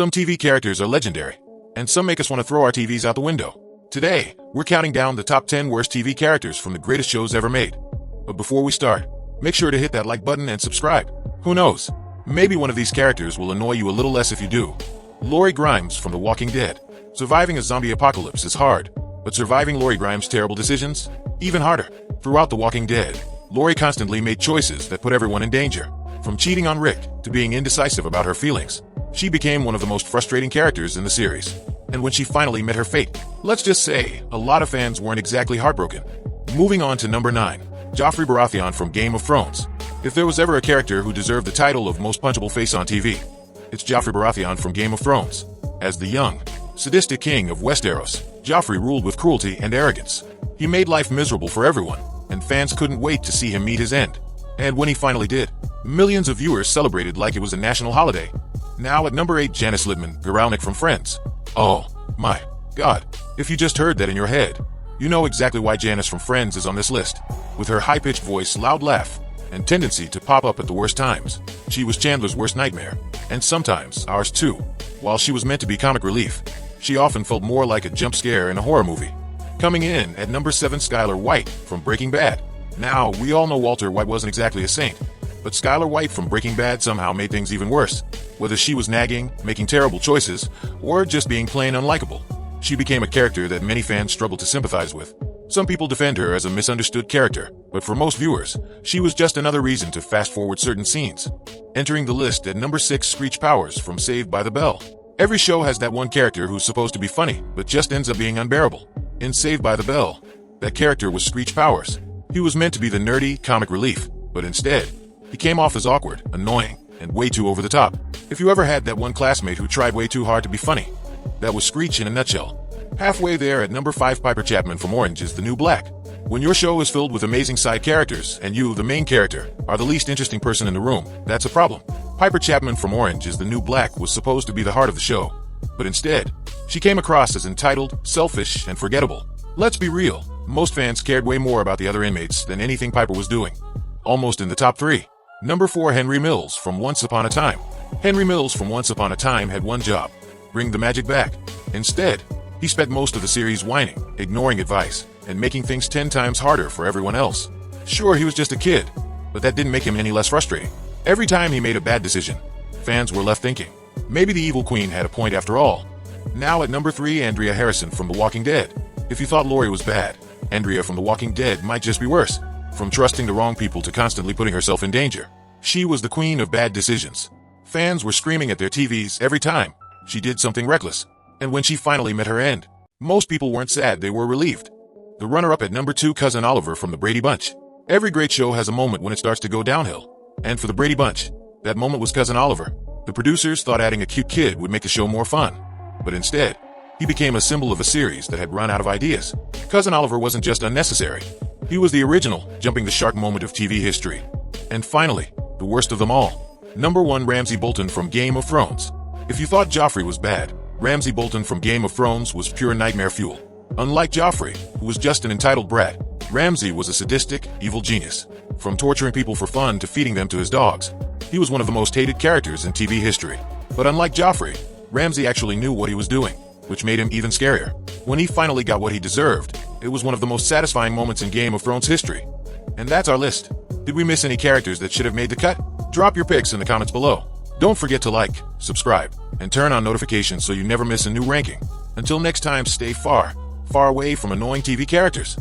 Some TV characters are legendary, and some make us want to throw our TVs out the window. Today, we're counting down the top 10 worst TV characters from the greatest shows ever made. But before we start, make sure to hit that like button and subscribe. Who knows? Maybe one of these characters will annoy you a little less if you do. Lori Grimes from The Walking Dead. Surviving a zombie apocalypse is hard, but surviving Lori Grimes' terrible decisions? Even harder. Throughout The Walking Dead, Lori constantly made choices that put everyone in danger. From cheating on Rick to being indecisive about her feelings, she became one of the most frustrating characters in the series. And when she finally met her fate, let's just say, a lot of fans weren't exactly heartbroken. Moving on to number 9. Joffrey Baratheon from Game of Thrones. If there was ever a character who deserved the title of most punchable face on TV, it's Joffrey Baratheon from Game of Thrones. As the young, sadistic king of Westeros, Joffrey ruled with cruelty and arrogance. He made life miserable for everyone, and fans couldn't wait to see him meet his end. And when he finally did, millions of viewers celebrated like it was a national holiday. Now at number 8, Janice Litman-Goralnik from Friends. Oh, my God. If you just heard that in your head, you know exactly why Janice from Friends is on this list. With her high-pitched voice, loud laugh, and tendency to pop up at the worst times, she was Chandler's worst nightmare, and sometimes ours too. While she was meant to be comic relief, she often felt more like a jump scare in a horror movie. Coming in at number 7, Skyler White from Breaking Bad. Now, we all know Walter White wasn't exactly a saint, but Skyler White from Breaking Bad somehow made things even worse. Whether she was nagging, making terrible choices, or just being plain unlikable, she became a character that many fans struggled to sympathize with. Some people defend her as a misunderstood character, but for most viewers, she was just another reason to fast-forward certain scenes. Entering the list at number 6, Screech Powers from Saved by the Bell. Every show has that one character who's supposed to be funny, but just ends up being unbearable. In Saved by the Bell, that character was Screech Powers. He was meant to be the nerdy comic relief, but instead, he came off as awkward, annoying, and way too over the top. If you ever had that one classmate who tried way too hard to be funny, that was Screech in a nutshell. Halfway there at number 5, Piper Chapman from Orange is the New Black. When your show is filled with amazing side characters, and you, the main character, are the least interesting person in the room, that's a problem. Piper Chapman from Orange is the New Black was supposed to be the heart of the show, but instead, she came across as entitled, selfish, and forgettable. Let's be real, most fans cared way more about the other inmates than anything Piper was doing. Almost in the top 3. Number 4, Henry Mills from Once Upon a Time. Henry Mills from Once Upon a Time had one job: bring the magic back. Instead, he spent most of the series whining, ignoring advice, and making things 10 times harder for everyone else. Sure, he was just a kid, but that didn't make him any less frustrating. Every time he made a bad decision, fans were left thinking, maybe the evil queen had a point after all. Now at number 3, Andrea Harrison from The Walking Dead. If you thought Lori was bad, Andrea from The Walking Dead might just be worse. From trusting the wrong people to constantly putting herself in danger, she was the queen of bad decisions. Fans were screaming at their TVs every time she did something reckless. And when she finally met her end, most people weren't sad, they were relieved. The runner-up at number 2, Cousin Oliver from the Brady Bunch. Every great show has a moment when it starts to go downhill. And for the Brady Bunch, that moment was Cousin Oliver. The producers thought adding a cute kid would make the show more fun. But instead, he became a symbol of a series that had run out of ideas. Cousin Oliver wasn't just unnecessary. He was the original, jumping the shark moment of TV history. And finally, the worst of them all. Number 1, Ramsay Bolton from Game of Thrones. If you thought Joffrey was bad, Ramsay Bolton from Game of Thrones was pure nightmare fuel. Unlike Joffrey, who was just an entitled brat, Ramsay was a sadistic, evil genius. From torturing people for fun to feeding them to his dogs, he was one of the most hated characters in TV history. But unlike Joffrey, Ramsay actually knew what he was doing, which made him even scarier. When he finally got what he deserved, it was one of the most satisfying moments in Game of Thrones history. And that's our list. Did we miss any characters that should have made the cut? Drop your picks in the comments below. Don't forget to like, subscribe, and turn on notifications so you never miss a new ranking. Until next time, stay far, far away from annoying TV characters.